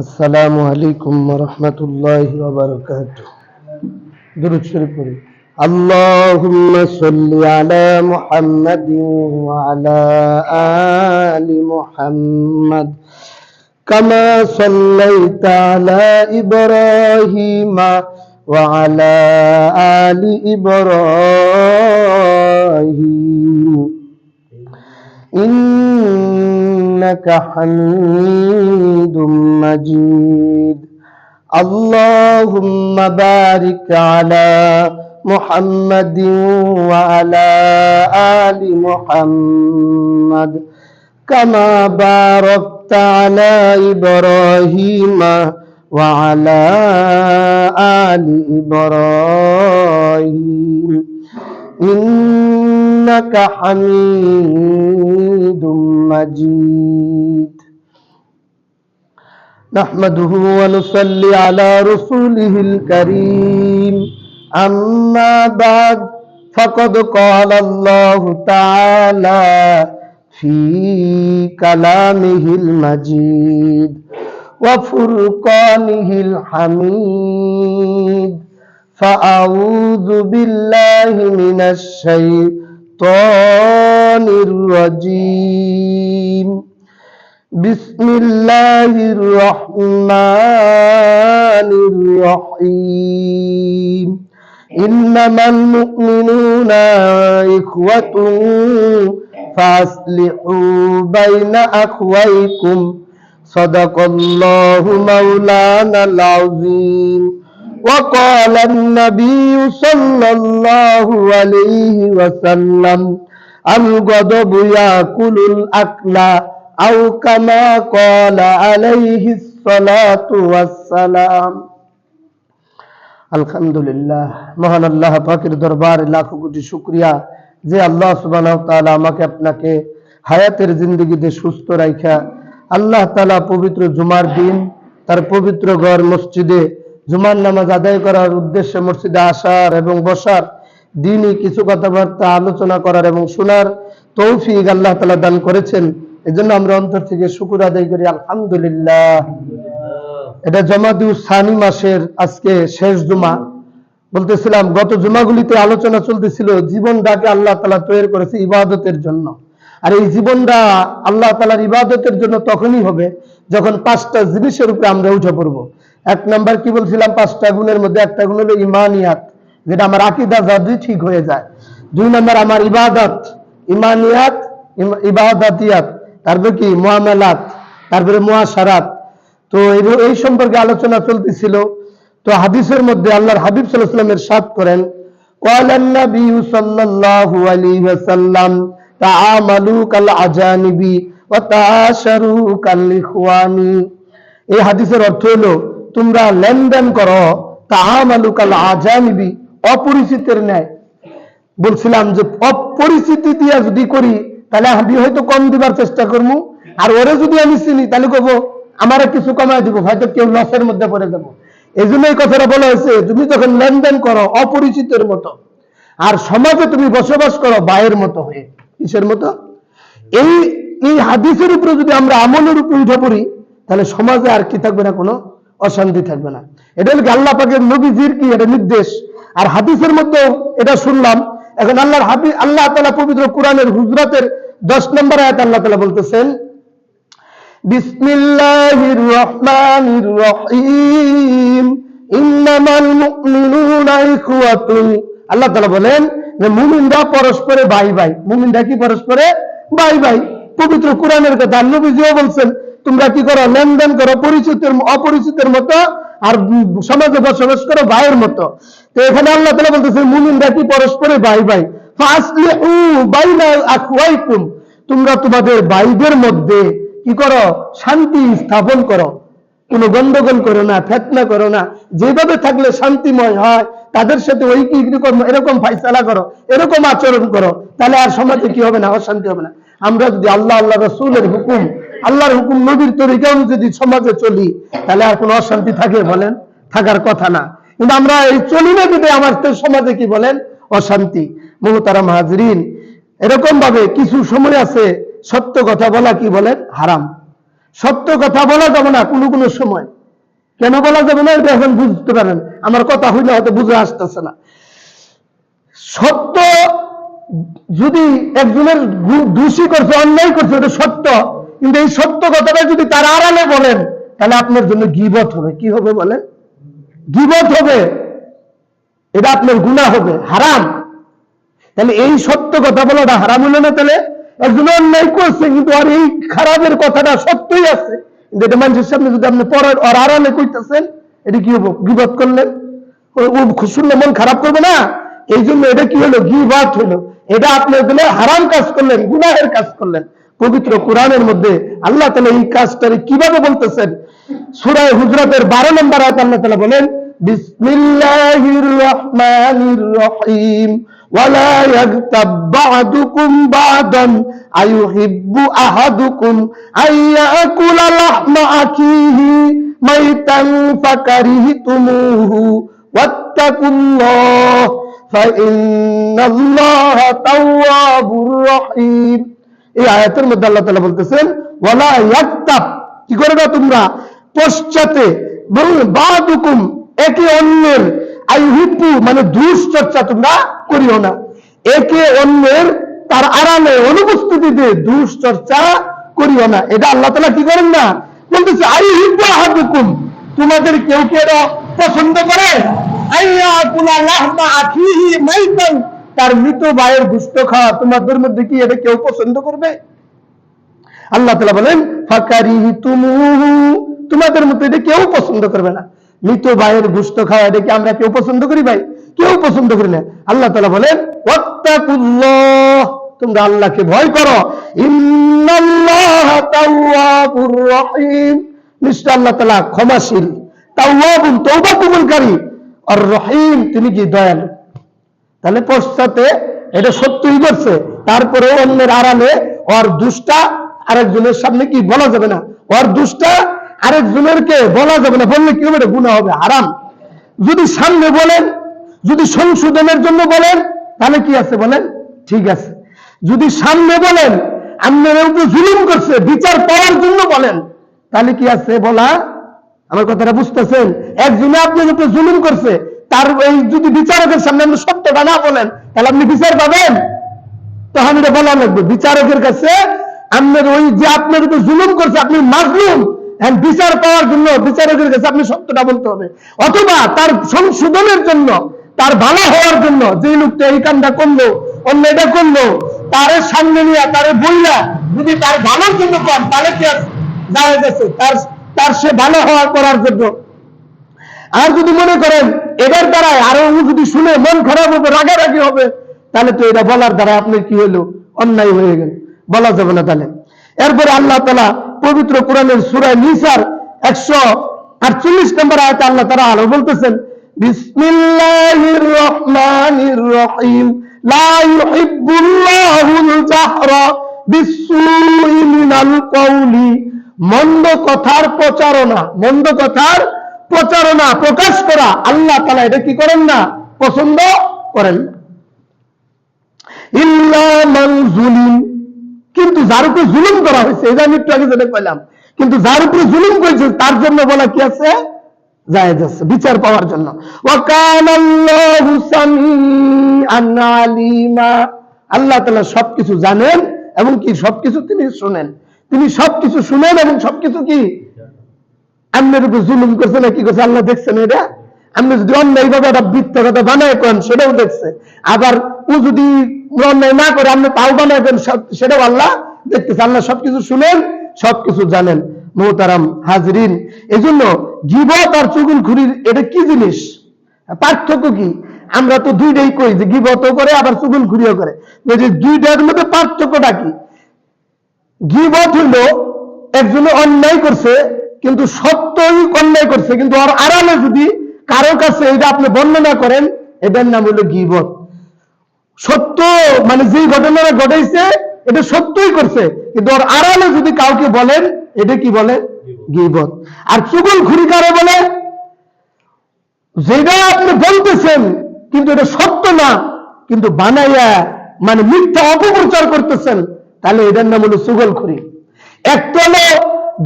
আসসালামু আলাইকুম ওয়া রাহমাতুল্লাহি ওয়া বারাকাতুহু। দুরূদ শরীফ পড়ি। আল্লাহুম্মা সাল্লি আলা মুহাম্মাদিন ওয়া আলা আলি মুহাম্মাদ কামা সাল্লাইতা আলা ইব্রাহিমা ওয়া আলা আলি ইব্রাহিম ইন্নাকা হামিদুম মাজিদ। আল্লাহুম্মা বারিক আলা মুহাম্মাদিন ওয়া আলা আলি মুহাম্মাদ কামা বারাকতা আলা ইব্রাহিমা ওয়া আলা আলি ইব্রাহিম ইন্নাকা হামিদুম মাজিদ। نحمده ونصلي على رسوله الكريم أما بعد فقد قال الله تعالى في كلامه المجيد وفرقانه الحميد فأعوذ بالله من الشيطان الرجيم بسم الله الرحمن الرحيم إنما المؤمنون إخوة فأصلحوا بين أخويكم صدق الله مولانا العظيم وقال النبي صلى الله عليه وسلم الغضب يأكل الأكل أو كما قال عليه الصلاة والسلام। আলহামদুলিল্লাহ, মহান আল্লাহ পাকের দরবারে লাখো কোটি শুকরিয়া যে আল্লাহ সুবহানাহু ওয়া তাআলা আমাকে আপনাকে হায়াতের জিন্দেগিতে সুস্থ রাখা আল্লাহ তাআলা পবিত্র জুমার দিন তার পবিত্র ঘর মসজিদে জুমার নামাজ আদায় করার উদ্দেশ্যে মসজিদে আসার এবং বসার দিনই কিছু কথাবার্তা আলোচনা করার এবং শোনার তৌফিক আল্লাহ তাআলা দান করেছেন। এজন্য আমরা অন্তর থেকে শুকর আদায় করি আলহামদুলিল্লাহ। এটা জমাদিউ সানি মাসের আজকে শেষ জুমা। বলতেছিলাম গত জুমাগুলিতে আলোচনা চলতেছিল জীবনটাকে আল্লাহ তাআলা তৈরি করেছে ইবাদতের জন্য, আর এই জীবনটা আল্লাহ তাআলার ইবাদতের জন্য তখনই হবে যখন পাঁচটা জিনিসের উপরে আমরা উঠে পড়বো। এক নাম্বার কি বলছিলাম, পাঁচটা গুণের মধ্যে একটা গুণ হলো ইমানিয়াত, যেটা আমার আকীদা যদি ঠিক হয়ে যায়। দুই নাম্বার আমার ইবাদত, ইমানিয়াত ইবাদাতিয়াত, তারপরে কি মুআমালাত, তারপরে মুআশারাত। তো এই সম্পর্কে আলোচনা চলতেছিল। তো হাদিসের মধ্যে আল্লাহর হাবিব সাল্লাল্লাহু আলাইহি ওয়াসাল্লাম ইরশাদ করেন, ক্বালান নবী সাল্লাল্লাহু আলাইহি ওয়াসাল্লাম তাআমালু কাল আজানিবি ওয়া তাআশারু কাল ইখওয়ানি। এই হাদিসের অর্থ হলো তোমরা লেনদেন করো তাআমালু কাল আজানিবি, অপরিচিতের ন্যায়। বলছিলাম যে অপরিচিতি দিয়া যদি করি তাহলে আমি হয়তো কম দিবার চেষ্টা করবো, আর ওরে যদি আমি চিনি তাহলে কবো আমারে কিছু কমায় দিব, হয়তো কেউ লসের মধ্যে পড়ে যাবো। এই জন্য এই কথাটা বলা হয়েছে, তুমি যখন লেনদেন করো অপরিচিতের মতো, আর সমাজে তুমি বসবাস করো বাইরের মতো হয়ে। কিসের মতো? এই হাদিসের উপরে যদি আমরা আমলের উপরে উঠে পড়ি তাহলে সমাজে আর কি থাকবে না, কোনো অশান্তি থাকবে না। এটা হলো আল্লাহ পাকের নবীজির কি এটা নির্দেশ, আর হাদিসের মধ্যে এটা শুনলাম। এখন আল্লাহর হাবিব আল্লাহ তাআলা পবিত্র কোরআনের হুজরাতের 10 নম্বর আয়াত আল্লাহ তাআলা বলতেছেন, বিসমিল্লাহির রহমানির রহিম ইন্নামাল মুমিনুনা ইখওয়াতুন। আল্লাহ তাআলা বলেন যে মুমিনরা পরস্পরে ভাই ভাই। মুমিনরা কি পরস্পরে ভাই ভাই? পবিত্র কোরআনের কথা। নবীজিও বলছেন তোমরা কি করো, লেনদেন করো পরিচিতের অপরিচিতের মতো, আর সমাজে বসবাস করো ভাইয়ের মতো। তো এখানে আল্লাহ তাআলা বলতেছে মুমিনরা কি পরস্পরে ভাই ভাই। ফাসলিহু বাইনা আখওয়াইকুম, তোমরা তোমাদের ভাইদের মধ্যে কি করো, শান্তি স্থাপন করো, কোনো গন্ডগোল করো না, ফিতনা করো না। যেভাবে থাকলে শান্তিময় হয় তাদের সাথে ওই কি এরকম ফাইসালা করো, এরকম আচরণ করো, তাহলে আর সমাজে কি হবে না, অশান্তি হবে না। আমরা যদি আল্লাহ রাসূলের হুকুম, আল্লাহর হুকুম নবীর তরিকা অনুযায়ী সমাজে চলি তাহলে আর কোনো অশান্তি থাকে বলেন? থাকার কথা না। কিন্তু আমরা এই চলি না, যদি আমাদের সমাজে কি বলেন, অশান্তি। মুহতারাম হাজরিন, এরকম ভাবে কিছু সময় আছে সত্য কথা বলা কি বলেন, হারাম। সত্য কথা বলা যাবে না কোনো কোনো সময়। কেন বলা যাবে না এটা এখন বুঝতে পারেন, আমার কথা হইলে হয়তো বুঝে আসতেছে না। সত্য যদি একজনের দোষী করছে, অন্যায় করছে, এটা সত্য, কিন্তু এই সত্য কথাটা যদি তার আড়ালে বলেন তাহলে আপনার জন্য গীবত হবে। কি হবে বলেন? গীবত হবে, এটা আপনার গুনাহ হবে, হারাম। তাহলে এই সত্য কথা বলাটা হারাম হলো না? তাহলে একজন অন্যায় করছে কিন্তু আর এই খারাপের কথাটা সত্যই আছে, কিন্তু এটা মানুষের সামনে যদি আপনি পরের আর আড়ালে কইতেছেন, এটা কি হবো? গীবত করলেন। ও শুনলে মন খারাপ করবে না? এই জন্য এটা কি হলো? গীবত হলো। এটা আপনার জন্য হারাম কাজ করলেন, গুনাহের কাজ করলেন। পবিত্র কোরআনের মধ্যে আল্লাহ তাআলা এই কাজটাকে কিভাবে বলতেছেন? সূরা হুজরাতের 12 নম্বর আয়াতে আল্লাহ তাআলা বলেন, বিসমিল্লাহির রহমানির রহিম ওয়ালা ইয়াগতাব বা'দুকুম বা'দান আইয়ুহিব্বু আহাদুকুম আইয়াকুলা লাহমা আখিহি মাইতান ফাকারিহতুমুহু ওয়াত্তাকুল্লাহ ফাইন্নাল্লাহা তাওয়াবুর রহিম। এই আয়াতের মধ্যে আল্লাহ তাআলা বলতেছেন, ওয়ালা ইয়াগতাব, কি করবে তোমরা? পশ্চাতে বা'দুকুম, একে অন্যের, আইয়ুহিব্বু মানে দুশ্চর্চা তোমরা করিও না। একে অন্যের তার আড়ালে অনুপস্থিতিতে দুশ্চর্চা করিও না। এটা আল্লাহ তাআলা কি করেন না? বলতেছে আইয়ুহিব্বু আহাদুকুম, তোমাদের কেউ কি এটা পছন্দ করে? আইয়াকুলা লাহমা আখিহি মাইতান, তার মৃত ভাইয়ের গোশত খাওয়া তোমাদের মধ্যে কি এটা কেউ পছন্দ করবে? আল্লাহ তাআলা বলেন ফাকারিহতুমুহু, তোমাদের মধ্যে এটা কেউ পছন্দ করবে না। মৃত ভাইয়ের গোশত খাওয়া এটা কি আমরা কেউ পছন্দ করি ভাই? কেউ পছন্দ করি না। আল্লাহ তাআলা বলেন ওয়াত্তাকুল্লাহ, তোমরা আল্লাহকে ভয় করো। ইন্নাল্লাহা তাওয়াবুর রহিম, নিশ্চয় আল্লাহ তাআলা ক্ষমাশীল, তাওয়াবুন তওবা কবুলকারী, আর রহিম তিনি কি দয়ালু। তাহলে পশ্চাতে এটা সত্যই করছে, তারপরে অন্যের আড়ালে ওর দুষ্টা আরেকজনের সামনে কি বলা যাবে না? ওর দুষ্টা আরেকজনেরকে বলা যাবে না, বললে কি হবে? এটা গুনাহ হবে, হারাম। যদি সামনে বলেন, যদি সংশোধনের জন্য বলেন তাহলে কি আছে বলেন? ঠিক আছে। যদি সামনে বলেন আপনার উপর জুলুম করছে, বিচার পাওয়ার জন্য বলেন, তাহলে কি আছে বলা? আমার কথাটা বুঝতেছেন? একজনে আপনার উপর জুলুম করছে, তার এই যদি বিচারকের সামনে আপনি সত্যটা না বলেন তাহলে আপনি বিচার পাবেন? তখন এটা বলা লাগবে বিচারকের কাছে, আপনার ওই যে আপনার উপর জুলুম করছে, আপনি মাজলুম, বিচার পাওয়ার জন্য বিচারকের কাছে আপনি সত্যটা বলতে হবে। অথবা তার সংশোধনের জন্য, তার ভালো হওয়ার জন্য, যে লোকটা এই কামটা করলো, অন্য এটা করলো, তার সামনে নিয়ে তারে বললা যদি তার ভালোর জন্য কম, তাহলে কি যায় গেছে তার সে ভালো হওয়ার করার জন্য। আর যদি মনে করেন এটার দ্বারা আরো যদি শুনে মন খারাপ হবে, রাগারাগি হবে, তাহলে তো এটা বলার দ্বারা আপনার কি হলো? অন্যায় হয়ে গেল, বলা যাবে না। তাহলে এরপরে আল্লাহ তাআলা পবিত্র কোরআনের সূরা নিসার 148 নম্বর আয়াতে আল্লাহ তাআলা আরো বলতেছেন, বিসমিল্লাহির রহমানির রহিম লা ইউহিব্বুল্লাহুল জাহরা বিসসুই মিনাল কওলি, মন্দ কথার প্রচারণা, মন্দ কথার প্রচারণা প্রকাশ করা আল্লাহ তাআলা এটা কি করেন না? পছন্দ করেন না। ইল্লা মান যুলিম, কিন্তু যার উপরে জুলুম করা হয়েছে, এটা আমি একটু আগে যেটা কইলাম, কিন্তু যার উপরে জুলুম করেছে তার জন্য বলা কি আছে? জায়েজ আছে, বিচার পাওয়ার জন্য। ওয়া কানাল্লাহু সামিআন আলিমা, আল্লাহ তাআলা সবকিছু জানেন এবং কি সবকিছু তিনি শুনেন। তিনি সবকিছু শুনেন এবং সবকিছু কি আপনার উপর জুলুম করছে না কি করছে আল্লাহ দেখছেন। এটা আপনি যদি অন্যায় ভাবে একটা মিথ্যা কথা বানায় করেন সেটাও দেখছে, আবার ও যদি অন্যায় না করে আপনি তাও বানায় করেন সেটাও আল্লাহ দেখতেছে। আল্লাহ সবকিছু শুনেন, সবকিছু জানেন। মুহতারাম হাজরিন, এই জন্য গীবত আর চুগলখুরির এটা কি জিনিস, পার্থক্য কি? আমরা তো দুইটাই কই যে গীবতও করে আবার চুগলখুরিও করে, দুইটার মধ্যে পার্থক্যটা কি? গীবত হইলো একজনে অন্যায় করছে কিন্তু সত্যই অন্যায় করছে, কিন্তু আর আড়ালে যদি কারো কাছে এটা আপনি বর্ণনা করেন, এটার নাম হলো গীবত। সত্য মানে যে ঘটনাটা ঘটাইছে এটা সত্যই করছে, কিন্তু ওর আড়ালে যদি কাউকে বলেন, এটা কি বলে? গীবত। আর চুগলখুরি কারে বলে? যেটা আপনি বলতেছেন কিন্তু এটা সত্য না, কিন্তু বানাইয়া মানে মিথ্যা অপপ্রচার করতেছেন, তাহলে এটার নাম হলো চুগলখুরি। একটা হলো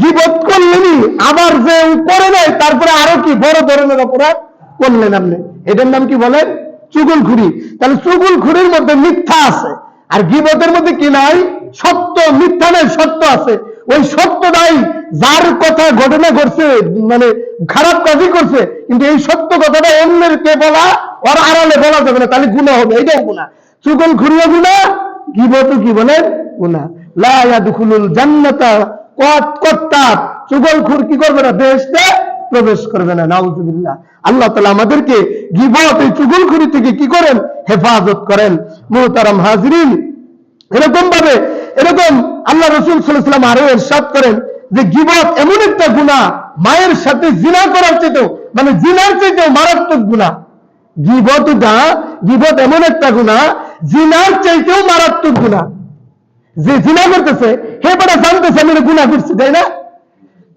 গীবত করলেনই, আবার যে উপরে নেই তারপরে আরো কি বড় ধরনের অপরাধ করলেন আপনি, এটার নাম কি বলেন? চুগলখুরি। তাহলে চুগলখুরির মধ্যে মিথ্যা আছে, আর গীবতের মধ্যে কি নাই? সত্য। মিথ্যা নাই, সত্য আছে। ওই সত্যটাই যার কথা ঘটনা ঘটছে, মানে খারাপ কাজই করছে, কিন্তু এই সত্য কথাটা অন্যকে বলা, ওর আড়ালে বলা যাবে না, তাহলে গুনাহ হবে। এটাও গুনাহ। চুগলখুরিও গুনাহ, গীবতও কি বলেন? গুনাহ। লা ইয়াদখুলুল জান্নাতা কাত্তাব, চুগলখুর কি করবে না? বেহেশতে প্রবেশ করবে না। নাউযুবিল্লাহ। আল্লাহ তাআলা আমাদেরকে গীবত, এই চুগলখুরি থেকে কি করেন? হেফাজত করেন। মুহতারাম হাজিরিন, এরকম ভাবে আল্লাহ রাসূল সাল্লাল্লাহু আলাইহি ওয়াসাল্লাম আরো ইরশাদ করেন যে গীবত এমন একটা গুনাহ, মায়ের সাথে জিনা করার চাইতেও, মানে জিনার চাইতেও মারাত্মক গুনাহ। গীবত এমন একটা গুনাহ, জিনার চাইতেও মারাত্মক গুনাহ। যে জিনা করতেছে হে বড় জানতেছে আমি এটা গুনাহ করছি, তাই না?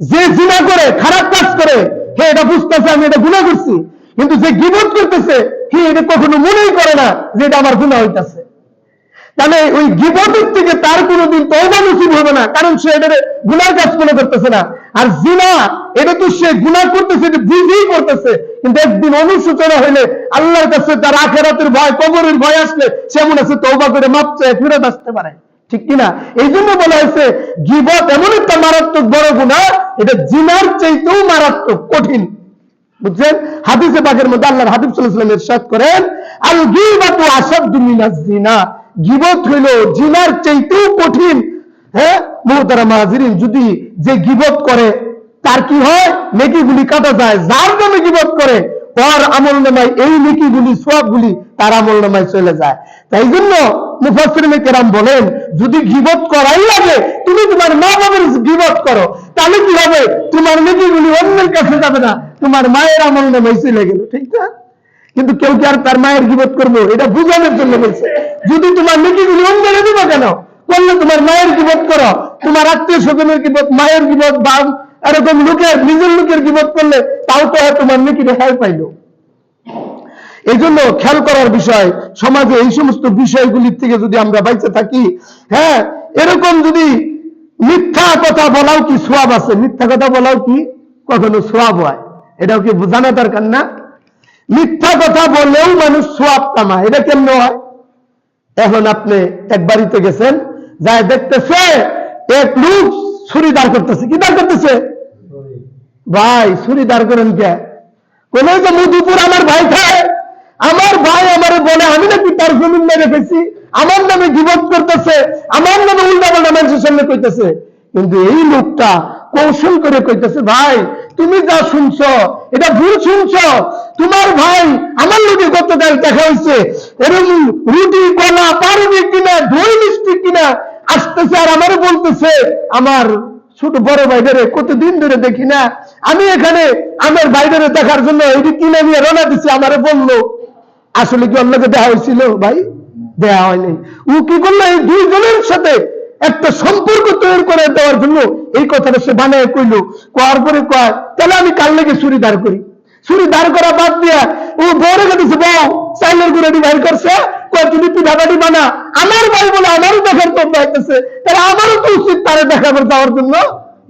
যে জিনা করে, খারাপ কাজ করে, হে এটা বুঝতেছে আমি এটা গুনাহ করছি, কিন্তু যে গীবত করতেছে হে এটা কখনো মনেই করে না যে এটা আমার গুনাহ হইতাছে। তাহলে ওই গীবতের থেকে তার কোনোদিন তওবা নসিব হবে না, কারণ সে এটা গুনার কাজ মনে করতেছে না। আর জিনা, এটা তো সে গুনাহ করতেছে, এটা বুঝেই করতেছে, কিন্তু একদিন অনুশোচনা হইলে আল্লাহর কাছে তার আখিরাতের ভয়, কবরের ভয় আসলে সে মনে আছে তওবা করে মাপ চেয়ে ফিরত আসতে পারে, ঠিক কিনা? এই জন্য বলা হয়েছে গীবত এমন একটা মারাত্মক বড় গুনাহ, এটা জিনার চাইতেও মারাত্মক কঠিন। বুঝছেন? হাদিসে পাকের মধ্যে আল্লাহর হাবিব সাল্লাল্লাহু আলাইহি ওয়াসাল্লাম ইরশাদ করেন, আল গীবাতু আশাদ্দু মিনাজ জিনা, গীবত হইল জিনার চাইতেও কঠিন। হ্যাঁ মুহতারাম হাজিরিন, যদি যে গীবত করে তার কি হয়? নেকিগুলি কাটা যায়। যার নামে গীবত করে তার আমলনামায় এই নেকিগুলি, সওয়াবগুলি তার আমলনামায় চলে যায়। তাই জন্য মুফাসসিরিনে কেরাম বলেন, যদি গীবত করাই লাগে, তুমি তোমার মা বাবার গীবত করো, তাহলে কি হবে? তোমার নেকিগুলি অন্যের কাছে যাবে না, তোমার মায়ের আমলনামায় চলে গেল, ঠিক না? কিন্তু কেউ কি আর তার মায়ের গীবত করবো? এটা বুঝানোর জন্য বলছে। যদি তোমার নেকিগুলি অন্যের দিবা কেন? করলে তোমার মায়ের গীবত করো, তোমার আত্মীয় স্বজনের গীবত, মায়ের গীবত, বা এরকম লোকের, নিজের লোকের গীবত করলে তাও তো তোমার নেকি রেহাই পাইল। এই জন্য খেয়াল করার বিষয়, সমাজে এই সমস্ত বিষয়গুলির থেকে যদি আমরা বাইচে থাকি, হ্যাঁ, এরকম যদি মিথ্যা কথা বলাও কি সওয়াব আছে? মিথ্যা কথা বলাও কি কখনো সওয়াব হয়? এটাও কি বোঝানো দরকার না? মিথ্যা কথা বললেও মানুষ সওয়াব কামায়। এটা কেমন হয়? এখন আপনি এক বাড়িতে গেছেন, যাই দেখতেছে এক লোক ছুরি দাঁড় করতেছে। কি দাঁড় করতেছে? ভাই ছুরি দাঁড় করেন কে? কোন যে মধুপুর আমার ভাই খায়, আমার ভাই আমারে বলে আমি নাকি তার জমিন মেরে ফেলছি, আমার নামে গীবত করতেছে, আমার নামে উল্টাপাল্টা মানুষের সামনে কইতেছে। কিন্তু এই লোকটা কৌশল করে কইতেছে, ভাই তুমি যা শুনছো এটা ভুল শুনছো। তোমার ভাই আমার লোকে গতকাল দেখা হয়েছে, এরকম রুটি কলা পারবে কিনা, দই মিষ্টি কিনা আসতেছে, আর আমারও বলতেছে আমার ছোট বড় ভাইদের কতদিন ধরে দেখি না, আমি এখানে আমার ভাইদের দেখার জন্য এটি কিনে নিয়ে রওনা দিচ্ছি। আমারে বললো, আসলে কি অন্যকে দেওয়া হয়েছিল? ভাই দেওয়া হয়নি। ও কি করলো? এই দুইজনের সাথে একটা সম্পর্ক তৈরি করে দেওয়ার জন্য এই কথাটা সে বানায় কইলো। কোয়ার পরে কয়, তাহলে আমি কাল লেগে ছুরি দাঁড় করি। ছুরি দাঁড় করা বাদ দিয়া ও বড় দিচ্ছে, বউ চাইলের গুঁড়াটি বাইর করছে, কয় তুমি পিঠাপাটি বানা। আমার ভাই বলে আমারও দেখার তো পাইতেছে, তাহলে আমারও তো উচিত তারা দেখাবার যাওয়ার জন্য।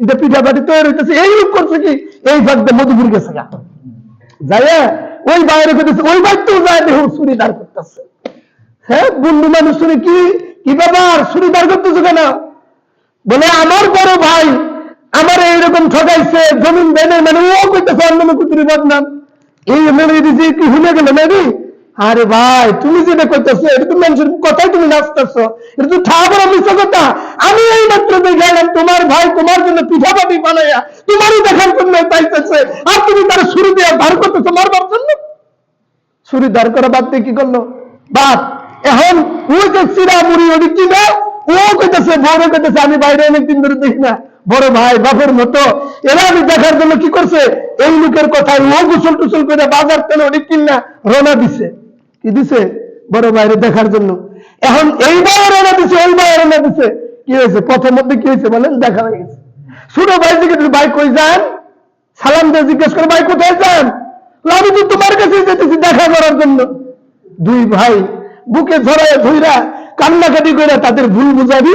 এটা পিঠাপাটি তৈরি হইতেছে। এই লোক করছে কি? এই ভাগতে মধুপুর গেছে গা, যাই ওই বাইরে করতেছে, ওই বাড়িতেও যায় দেখুন ছুরি দাঁড় করতেছে। হ্যাঁ বন্ধু মানুষ, শুনে কি কি ব্যাপার, ছুরি দাঁড় করতেছে কেন? বলে আমার বড় ভাই আমার এইরকম ঠকাইছে, জমিন দেয়, মানে ও কইতেছে অন্য কুতুরি বদনাম। এই মেরে দিয়েছে কি ভুলে গেল নাকি? আরে ভাই তুমি যেটা করতেছো এটা তো মানুষের কথাই তুমি নাচতেছো, এটা তো ঠাকুর মিশ্র কথা। আমি এই মাত্র দেখলাম তোমার ভাই তোমার জন্য পিঠাপাটি বানাইয়া তোমারই দেখার জন্য পাইতেছে, আর তুমি তার ছুরি দিয়ে ধার করতেছো মারবার জন্য। ছুরি দাঁড় করা বাদ দিয়ে কি করলো? বাদ। এখন ওই যে চিরা মুড়ি ওটি কিনে ও কইতেছে, বড় কইতেছে আমি বাইরে অনেকদিন ধরে দেখি না, বড় ভাই বাপের মতো এরা আমি দেখার জন্য কি করছে? এই লোকের কথায় ও গোসল টুসল করে বাজার তেলে ওটি কিনা রওনা দিছে। কি দিছে? বড় ভাইরে দেখার জন্য। এখন এই ভাইয়ের রওনা দিছে, ওই ভাইয়ের রওনা দিছে। কি হয়েছে? পথের মধ্যে কি হয়েছে বলেন? দেখা হয়ে গেছে। ছোট ভাই জিজ্ঞেস, ভাই কই যান? সালাম দিয়ে জিজ্ঞেস করে, ভাই কোথায় যান? আমি তো তোমার কাছে যেতেছি দেখা করার জন্য। দুই ভাই বুকে ধরায় ধইরা কান্নাকাটি করে তাদের ভুল বুঝাবি,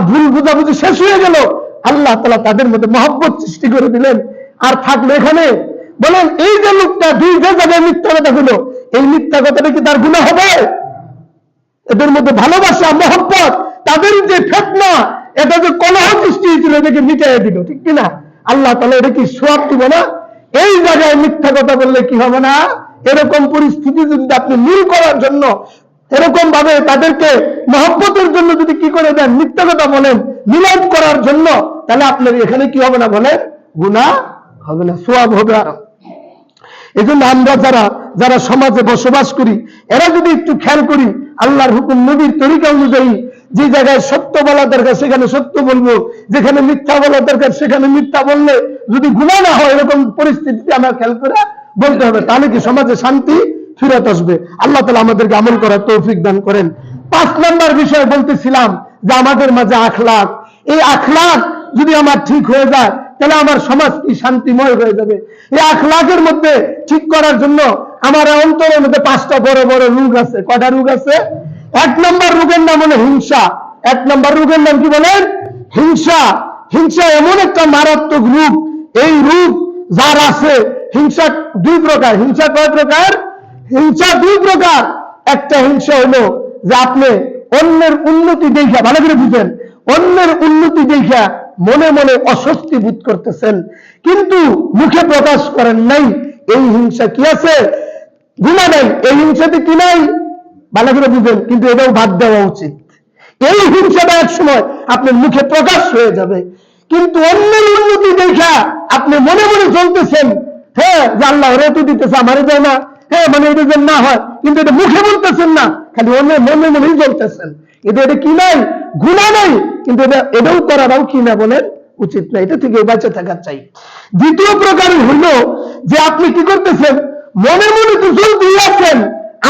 ভুল বুঝাবুঝি শেষ হয়ে গেল। আল্লাহ তাআলা তাদের মধ্যে মহব্বত সৃষ্টি করে দিলেন। আর থাকলো এখানে। বলেন এই যে লোকটা দুই জায়গায় মিথ্যা কথা হলো, এই মিথ্যা কথাটা কি তার গুনাহ হবে? এদের মধ্যে ভালোবাসা, মহব্বত, তাদের যে ফিতনা, এটা যে কলহ সৃষ্টি হয়েছিল, এটাকে মিটাইয়া দিল, ঠিক কিনা? আল্লাহ তাআলা এটা কি সওয়াব দিব না? এই জায়গায় মিথ্যা কথা বললে কি হবে না? এরকম পরিস্থিতি যদি আপনি নীল করার জন্য, এরকম ভাবে তাদেরকে মহব্বতের জন্য যদি কি করে দেন, মিথ্যা কথা বলেন মিলাদ করার জন্য, তাহলে আপনার এখানে কি হবে না বলেন? গুনাহ হবে না, সওয়াব হবে। আর এই জন্য আমরা যারা সমাজে বসবাস করি, এরা যদি একটু খেয়াল করি, আল্লাহর হুকুম নবীর তরিকা অনুযায়ী যে জায়গায় সত্য বলা দরকার সেখানে সত্য বলবো, যেখানে মিথ্যা বলা দরকার সেখানে মিথ্যা বললে যদি গুনাহ না হয়, এরকম পরিস্থিতিতে আমরা খেয়াল করে বলতে হবে, তাহলে কি সমাজে শান্তি ফিরত আসবে। আল্লাহ তাআলা আমাদেরকে আমল করার তৌফিক দান করেন। 5 নম্বর বিষয় বলতেছিলাম যে আমাদের মাঝে আখলাক। এই আখলাক যদি আমার ঠিক হয়ে যায়, তাহলে আমার সমাজ কি শান্তিময় হয়ে যাবে। এই আখলাকের মধ্যে ঠিক করার জন্য আমার অন্তরের মধ্যে 5টা বড় বড় রোগ আছে। কয়টা রোগ আছে? 1 নম্বর রোগের নাম হলো হিংসা। 1 নম্বর রোগের নাম কি বলেন? হিংসা। হিংসা এমন একটা মারাত্মক রোগ, এই রোগ যার আছে, হিংসা 2 প্রকার। হিংসা কয় প্রকার? হিংসা 2 প্রকার। একটা হিংসা হলো যে আপনি অন্যের উন্নতি দেখা, ভালো করে বুঝেন, অন্যের উন্নতি দেখা মনে মনে অস্বস্তি বোধ করতেছেন, কিন্তু মুখে প্রকাশ করেন নাই। এই হিংসা কি আছে? গুনাহ নাই। এই হিংসাতে কি নাই? ভালো করে বুঝেন, কিন্তু এটাও বাদ দেওয়া উচিত। এই হিংসাটা এক সময় আপনার মুখে প্রকাশ হয়ে যাবে, কিন্তু অন্যের উন্নতি দেখা আপনি মনে মনে চলতেছেন, হ্যাঁ যে আল্লাহ ওরে তো দিতেছে, আমারে যায় না, হ্যাঁ মানে এটা যেন না হয়, কিন্তু এটা মুখে বলতেছেন না, খালি অন্যের মনে মনেই চলতেছেন। এটা কি নাই? গুনাহ নাই, কিন্তু এটাও করাটাও কি না বলেন? উচিত না। এটা থেকে বেঁচে থাকা চাই। দ্বিতীয় প্রকার হইল যে আপনি কি করতেছেন, মনে মনে তো চলতেই আছেন,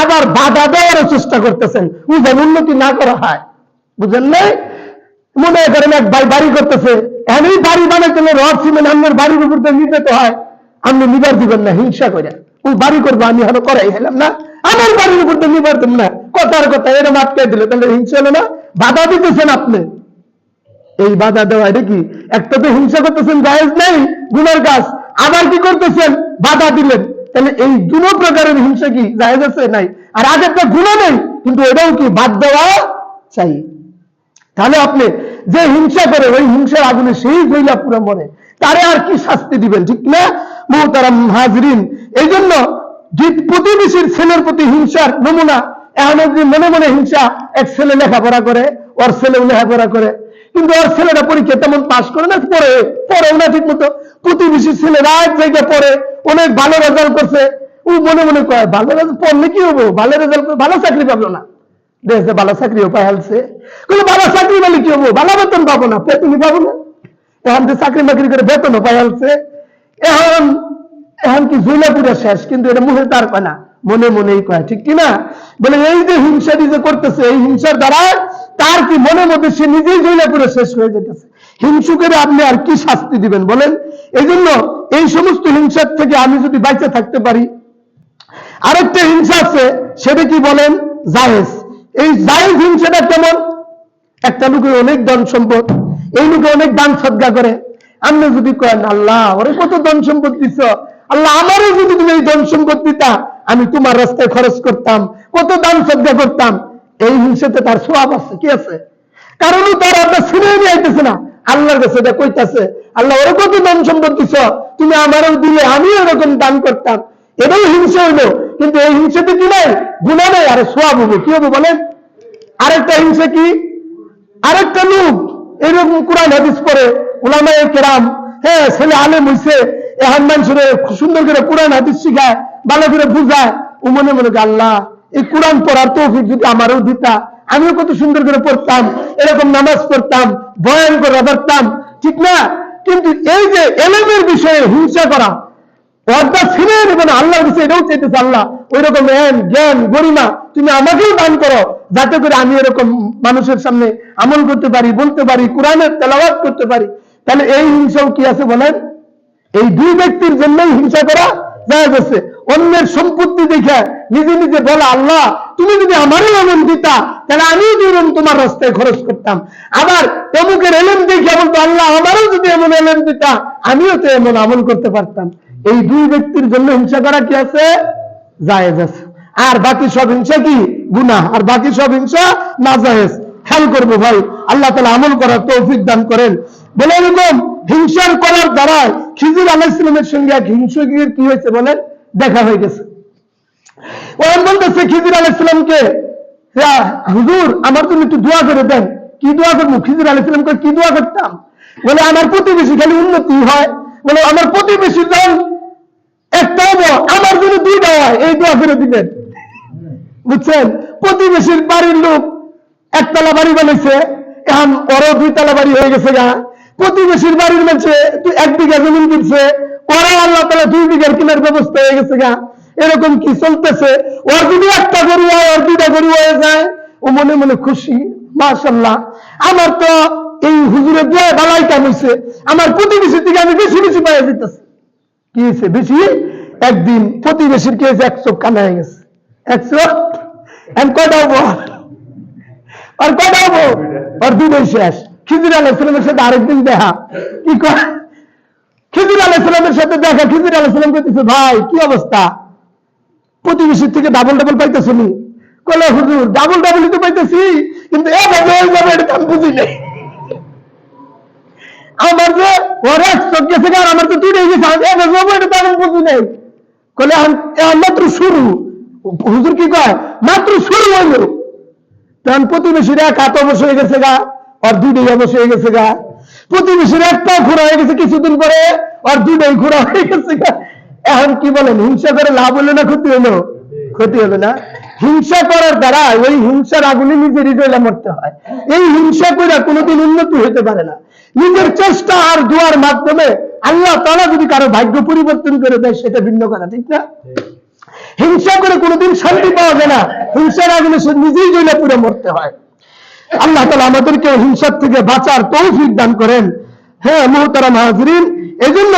আবার বাধা দেওয়ার চেষ্টা করতেছেন, যেন উন্নতি না করা হয়। বুঝেন নাই? মনে করেন এক ভাই বাড়ি করতেছে, এই বাড়ি বানাতে গেলে রড সিমেন্ট আপনার বাড়ির উপর দিয়ে নিতে তো হয়, আপনি নিবার দিবেন না হিংসা করে। ওই বাড়ি করবো, আমি হলো করাই হেলাম না, আমার বাড়ির উপর দিয়ে নিবার দেন না, কথার কথা এরকম আটকে দিলে তাহলে হিংসা হলো না? বাধা দিতেছেন আপনি। এই বাধা দেওয়া এটা কি? একটা তো হিংসা করতেছেন, জায়েজ নেই, গুনার কাজ, আবার কি করতেছেন? বাধা দিলেন। তাহলে এই 2 প্রকারের হিংসা কি জায়েজ আছে? নাই। আর আগেরটা গুনাহ নেই, কিন্তু এটাও কি বাদ দেওয়া চাই। তাহলে আপনি যে হিংসা করে, ওই হিংসার আগুনে সেই জ্বলা পুরো মরে, তারে আর কি শাস্তি দিবেন? ঠিক না মুহতারাম হাজরিন? এই জন্য প্রতিবেশীর ছেলের প্রতি হিংসার নমুনা, এখন যে মনে মনে হিংসা, এক ছেলে লেখাপড়া করে, ওর ছেলেও লেখাপড়া করে, কিন্তু ওর ছেলেটা পরীক্ষা তেমন পাস করে না, পড়েও না ঠিক মতো। প্রতিবেশীর ছেলেরা এক জায়গায় পড়ে, অনেক ভালো রেজাল্ট করছে, ও মনে মনে কয় ভালো রেজাল্ট পড়লে কি হবো, ভালো রেজাল্ট করে ভালো চাকরি পাবো না, দেখছে ভালো চাকরিও পাই হালছে, কিন্তু ভালো চাকরি পেলে কি হবো, ভালো বেতন পাবো না, বেতনই পাবো না। এখন তো চাকরি বাকরি করে বেতনও পাই হালছে, এখন কি জৈলাপুরে শেষ, কিন্তু এটা মুখে তার কয় না, মনে মনেই কয়, ঠিক কিনা বলে? এই যে হিংসাটি যে করতেছে, এই হিংসার দ্বারা তার কি মনে মধ্যে সে নিজেই জৈলাপুরে শেষ হয়ে যেতেছে। হিংসুকের আপনি আর কি শাস্তি দিবেন বলেন? এই জন্য এই সমস্ত হিংসার থেকে আমি যদি বাইচে থাকতে পারি, আরেকটা হিংসা আছে, সেটা কি বলেন? জায়েজ। এই জায়েজ হিংসাটা কেমন? একটা লোকের অনেক ধন সম্পদ, এই লোকে অনেক দান সদকা করে, আপনি যদি কয়েন আল্লাহ ওরে কত ধন সম্পদ দিছ, আল্লাহ আমারও যদি তুমি এই ধন সম্পদ দিতা, আমি তোমার রাস্তায় খরচ করতাম, কত দান সদকা করতাম। এই হিংসাতে তার সওয়াব আছে, কি আছে? কারণ তার আপনার ছিনিয়ে নিয়ে আইতেছে না, আল্লাহর কাছে এটা কইতাছে, আল্লাহ ওরে কত ধন সম্পদ দিছ, তুমি আমারও দিলে আমিও এরকম দান করতাম। এটাই হিংসা হইলো, কিন্তু এই হিংসাতে কি নাই? গুনাহ নাই, আরে সওয়াব হবো। কি হবে বলেন? আরেকটা হিংসা কি? আরেকটা লোক এরকম কোরআন হাদিস পড়ে, উলামায়ে কেরাম, হ্যাঁ ছেলে আলেম হইছে, এখন মানুষের সুন্দর করে কোরআন হাদিস শিখায়, ভালো করে বুঝায়, ও মনে মনে আল্লাহ এই কোরআন পড়ার তৌফিক যদি আমারও দিতা, আমিও কত সুন্দর করে পড়তাম, এরকম নামাজ পড়তাম, বয়ান করে পারতাম, ঠিক না? কিন্তু এই যে এলেমের বিষয়ে হিংসা করা, পর্দা ছিঁড়ে নেবে না, আল্লাহর কাছে এটাও চাইতেছে, আল্লাহ ওই রকম জ্ঞান গরিমা তুমি আমাকেও দান করো, যাতে করে আমি এরকম মানুষের সামনে আমল করতে পারি, বলতে পারি, কোরআনের তেলাওয়াত করতে পারি। তাহলে এই হিংসাও কি আছে বলেন? এই 2 ব্যক্তির জন্যই হিংসা করা জায়েজ আছে। অন্যের সম্পত্তি দেখে নিজে নিজে বলা, আল্লাহ তুমি যদি আমারও এমন দিতা তাহলে আমিও যেরকম তোমার রাস্তায় খরচ করতাম। আবার অমুকের এলেম দেখে বলতো, আল্লাহ আমারও যদি এমন এলেম দিতা আমিও তো এমন আমল করতে পারতাম। এই দুই ব্যক্তির জন্য হিংসা করা কি আছে? জায়েজ আছে। আর বাকি সব হিংসা কি? গুনাহ। আর বাকি সব হিংসা নাজায়েজ। খেয়াল করবো ভাই, আল্লাহ তাআলা আমল করার তৌফিক দান করেন। বলে এরকম হিংসার করার দ্বারা খিজির আলাইহিস সালামের সঙ্গে এক হিংসুকের কি হয়েছে বলেন? দেখা হয়ে গেছে। ওরা বলতেছে খিজির আলাইহিস সালামকে, হুজুর আমার জন্য একটু দোয়া করে দেন। কি দোয়া করবো? খিজির আলাইহিস সালামকে কি দোয়া করতাম? বলে আমার প্রতিবেশী খালি উন্নতি হয়, বলে আমার প্রতিবেশী জন একটা আমার জন্য দুইটা হয়, এই দোয়া করে দিবেন। বুঝছেন? প্রতিবেশীর বাড়ির লোক একতলা বাড়ি বানাইছে, এখন ওরও দুইতলা বাড়ি হয়ে গেছে গা। প্রতিবেশীর বাড়ির মাঝে এক বিঘা জমিন কিনছে, ওরা আল্লাহ তাআলা 2 বিঘার কেনার ব্যবস্থা হয়ে গেছে গা। এরকম কি চলতেছে? ওর যদি একটা গরু হয়, ওর 2টা গরু হয়ে যায়, ও মনে মনে খুশি, মাশাআল্লাহ আমার তো এই হুজুরের দোয়া ভালাই কাম হইছে, আমার প্রতিবেশীর থেকে আমি বেশি বেশি পাইয়া যেতেছি। কি হয়েছে বেশি? একদিন প্রতিবেশীর কে 1 চোখ কানা হয়ে গেছে। 1 চোখ কয়টা হবো? আর কয়টা হবো? আর 2টাই শেষ। খিজির আলাইহিস সালামের সাথে আরেকদিন দেখা। কি কয়? খিজির আলাইহিস সালামের সাথে দেখা। খিজির আলাইহিস সালাম কইতেছে, ভাই কি অবস্থা? প্রতিবেশীর থেকে ডাবল ডাবল পাইতেছো নি? কলে হুজুর ডাবল ডাবলই তো পাইতেছি, কিন্তু এভাবে হয়ে যাবে এটা আমি বুঝি নাই। আমার যে ওর 1 চোখ গেছে আর আমার তো 2টাই গেছে, এভাবে হবো এটা তো আমি বুঝি নাই। কলে মাত্র শুরু। হুজুর কি কয়? মাত্র শুরু হইল। তখন প্রতিবেশীর 1 হাত অবশ্য হয়ে গেছে গা, আর 2টাই অবশ্য হয়ে গেছে গা। প্রতিবেশীর 1 পা খোঁড়া হয়ে গেছে কিছুদিন পরে, আর 2টাই খোঁড়া হয়ে গেছে গা। এখন কি বলেন, হিংসা করে লাভ হলো না ক্ষতি হলো? ক্ষতি হলো না? হিংসা করার দ্বারা ওই হিংসার আগুনে নিজেরই জ্বলে মরতে হয়। এই হিংসা করে কোনোদিন উন্নতি হতে পারে না। নিজের চেষ্টা আর দোয়ার মাধ্যমে আল্লাহ তাআলা যদি কারো ভাগ্য পরিবর্তন করে দেয় সেটা ভিন্ন কথা, ঠিক না? হিংসা করে কোনোদিন শান্তি পাওয়া যায় না। হিংসার আগুনে সে নিজেই জ্বলে পুড়ে মরতে হয়। আল্লাহ তাআলা আমাদেরকে হিংসার থেকে বাঁচার তৌফিক দান করেন। হ্যাঁ মুহতারাম হাজিরিন, এজন্য